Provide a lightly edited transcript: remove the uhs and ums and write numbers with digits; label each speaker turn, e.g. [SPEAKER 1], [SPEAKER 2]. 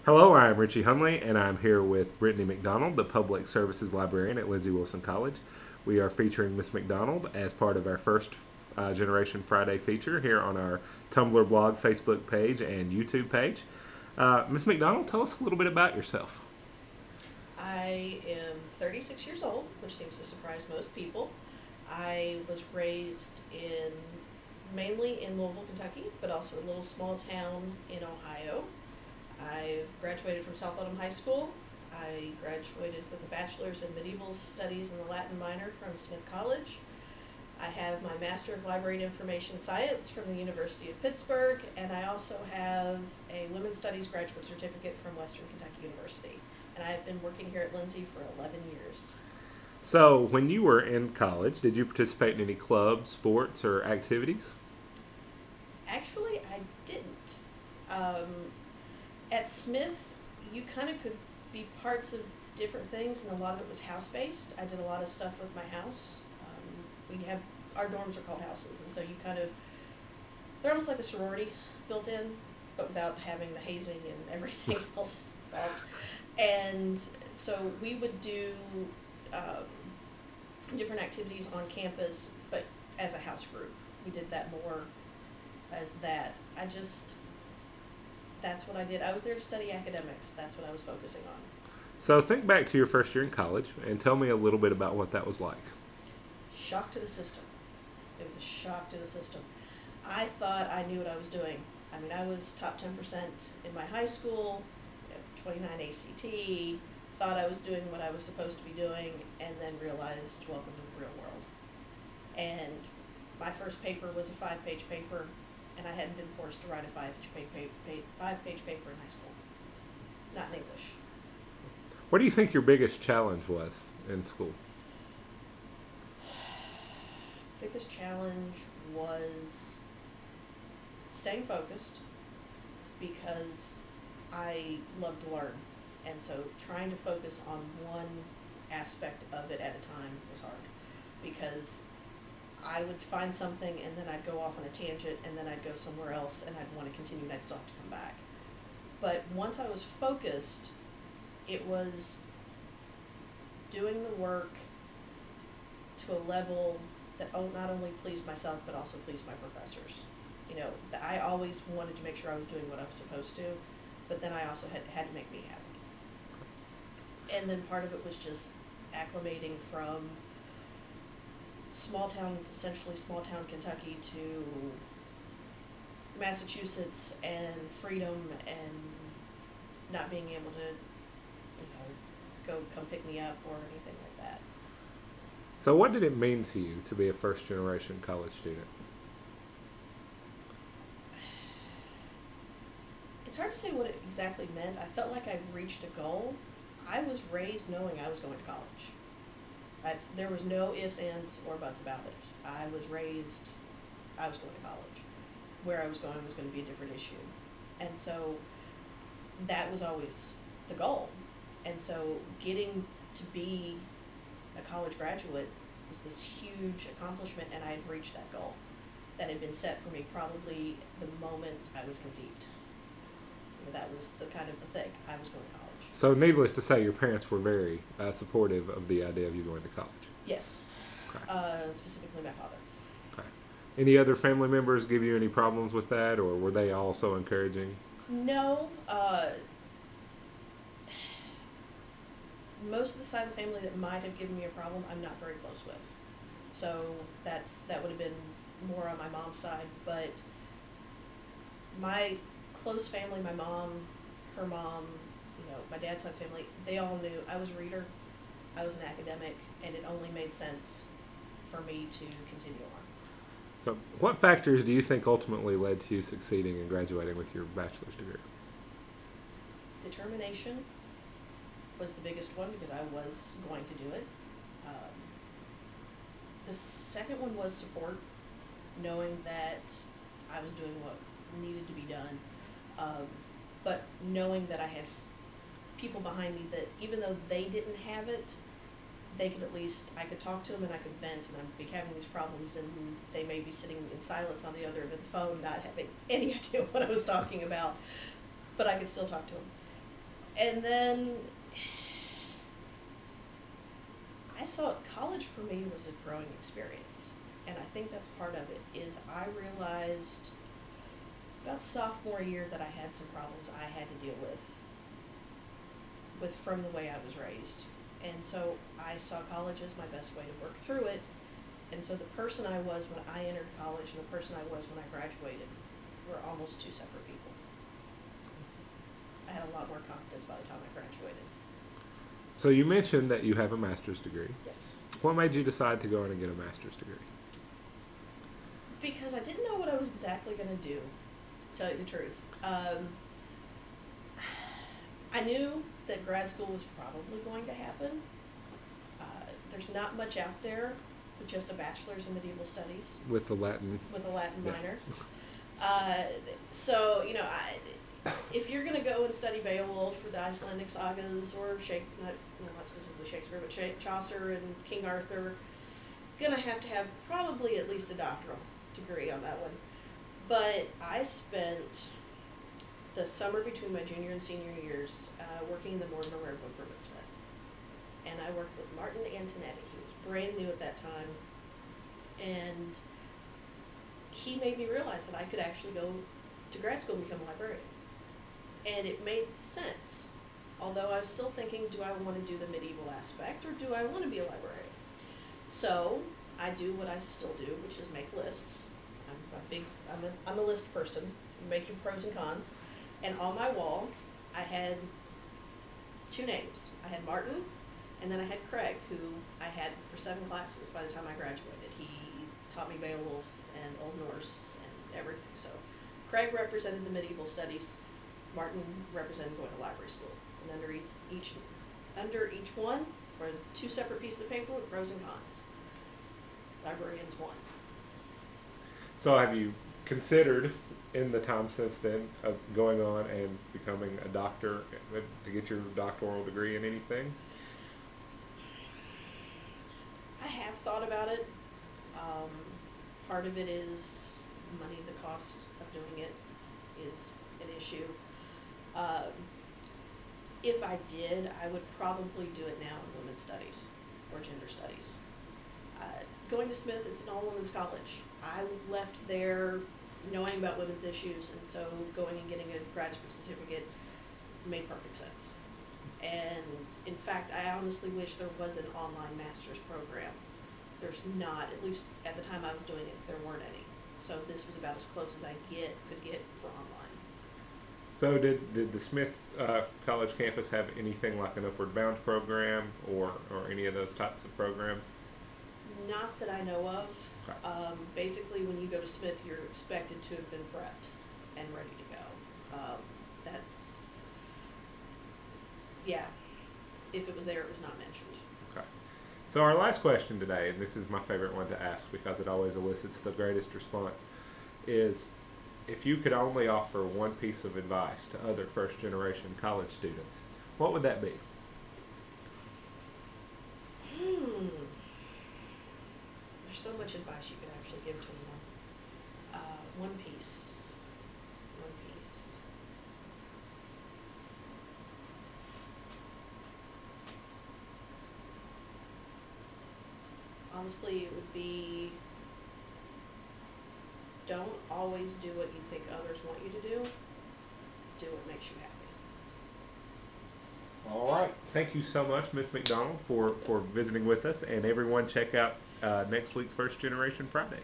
[SPEAKER 1] Hello, I'm Richie Hunley, and I'm here with Brittany McDonald, the Public Services Librarian at Lindsey Wilson College. We are featuring Miss McDonald as part of our first Generation Friday feature here on our Tumblr blog, Facebook page, and YouTube page. Miss McDonald, tell us a little bit about yourself.
[SPEAKER 2] I am 36 years old, which seems to surprise most people. I was raised mainly in Louisville, Kentucky, but also a little small town in Ohio. I've graduated from South Autumn High School. I graduated with a bachelor's in medieval studies and the Latin minor from Smith College. I have my Master of Library and Information Science from the University of Pittsburgh, and I also have a Women's Studies graduate certificate from Western Kentucky University. And I've been working here at Lindsey for 11 years.
[SPEAKER 1] So, when you were in college, did you participate in any clubs, sports, or activities?
[SPEAKER 2] Actually, I didn't. At Smith, you kind of could be parts of different things, and a lot of it was house-based. I did a lot of stuff with my house. Our dorms are called houses, and so they're almost like a sorority built in, but without having the hazing and everything else involved. And so we would do different activities on campus, but as a house group. We did that more as that. That's what I did. I was there to study academics. That's what I was focusing on.
[SPEAKER 1] So, think back to your first year in college and tell me a little bit about what that was like.
[SPEAKER 2] Shock to the system. It was a shock to the system. I thought I knew what I was doing. I mean, I was top 10% in my high school, 29 ACT, thought I was doing what I was supposed to be doing, and then realized, welcome to the real world. And my first paper was a 5-page paper, and I hadn't been forced to write a 5-page paper in high school. Not in English.
[SPEAKER 1] What do you think your biggest challenge was in school?
[SPEAKER 2] Biggest challenge was staying focused, because I love to learn, and so trying to focus on one aspect of it at a time was hard, because I would find something and then I'd go off on a tangent and then I'd go somewhere else and I'd want to continue and I'd still have to come back. But once I was focused, it was doing the work to a level that not only pleased myself but also pleased my professors. You know, I always wanted to make sure I was doing what I was supposed to, but then I also had to make me happy. And then part of it was just acclimating from essentially small town Kentucky to Massachusetts, and freedom, and not being able to, come pick me up or anything like that.
[SPEAKER 1] So, what did it mean to you to be a first generation college student?
[SPEAKER 2] It's hard to say what it exactly meant. I felt like I'd reached a goal. I was raised knowing I was going to college. There was no ifs, ands, or buts about it. I was raised, I was going to college. Where I was going to be a different issue. And so that was always the goal. And so getting to be a college graduate was this huge accomplishment, and I had reached that goal that had been set for me probably the moment I was conceived. That was the kind of the thing. I was going to college.
[SPEAKER 1] So, needless to say, your parents were very supportive of the idea of you going to college.
[SPEAKER 2] Yes.
[SPEAKER 1] Okay.
[SPEAKER 2] Specifically my father.
[SPEAKER 1] Okay. Any other family members give you any problems with that, or were they also encouraging?
[SPEAKER 2] No. Most of the side of the family that might have given me a problem, I'm not very close with. So that would have been more on my mom's side, but my close family, my mom, her mom, my dad's side of the family, they all knew I was a reader, I was an academic, and it only made sense for me to continue on.
[SPEAKER 1] So, what factors do you think ultimately led to you succeeding and graduating with your bachelor's degree?
[SPEAKER 2] Determination was the biggest one, because I was going to do it. The second one was support, knowing that I was doing what needed to be done, but knowing that I had people behind me that even though they didn't have it, I could talk to them and I could vent, and I'd be having these problems, and they may be sitting in silence on the other end of the phone, not having any idea what I was talking about, but I could still talk to them. And then I saw college for me was a growing experience. And I think that's part of it, is I realized about sophomore year that I had some problems I had to deal with from the way I was raised. And so I saw college as my best way to work through it. And so the person I was when I entered college and the person I was when I graduated were almost two separate people. I had a lot more confidence by the time I graduated.
[SPEAKER 1] So you mentioned that you have a master's degree.
[SPEAKER 2] Yes.
[SPEAKER 1] What made you decide to go in and get a master's degree?
[SPEAKER 2] Because I didn't know what I was exactly going to do, to tell you the truth. I knew that grad school was probably going to happen. There's not much out there with just a bachelor's in medieval studies.
[SPEAKER 1] With a Latin.
[SPEAKER 2] With a Latin
[SPEAKER 1] Yeah.
[SPEAKER 2] minor. So, you know, if you're going to go and study Beowulf or the Icelandic sagas or not specifically Shakespeare, but Chaucer and King Arthur, going to have probably at least a doctoral degree on that one. But I spent the summer between my junior and senior years working in the Mortimer Rare Book Room at Smith. And I worked with Martin Antonetti. He was brand new at that time. And he made me realize that I could actually go to grad school and become a librarian. And it made sense. Although I was still thinking, do I want to do the medieval aspect or do I want to be a librarian? So I do what I still do, which is make lists. I'm a list person. You make your pros and cons. And on my wall, I had two names. I had Martin, and then I had Craig, who I had for 7 classes by the time I graduated. He taught me Beowulf and Old Norse and everything. So Craig represented the medieval studies. Martin represented going to library school. And under each one were 2 separate pieces of paper with pros and cons. Librarians won.
[SPEAKER 1] So have you considered, in the time since then, of going on and becoming a doctor to get your doctoral degree in anything?
[SPEAKER 2] I have thought about it. Part of it is money. The cost of doing it is an issue. If I did, I would probably do it now in women's studies or gender studies. Going to Smith, it's an all-women's college. I left there knowing about women's issues, and so going and getting a graduate certificate made perfect sense. And in fact, I honestly wish there was an online master's program. There's not, at least at the time I was doing it, there weren't any. So this was about as close as I could get for online.
[SPEAKER 1] So did the Smith College campus have anything like an Upward Bound program or any of those types of programs?
[SPEAKER 2] Not that I know of.
[SPEAKER 1] Okay.
[SPEAKER 2] Basically, when you go to Smith, you're expected to have been prepped and ready to go. If it was there, it was not mentioned.
[SPEAKER 1] Okay. So our last question today, and this is my favorite one to ask because it always elicits the greatest response, is if you could only offer one piece of advice to other first-generation college students, what would that be?
[SPEAKER 2] There's so much advice you could actually give to them. One piece. Honestly, it would be, don't always do what you think others want you to do. Do what makes you happy.
[SPEAKER 1] All right. Thank you so much, Ms. McDonald, for visiting with us. And everyone check out next week's First Generation Friday.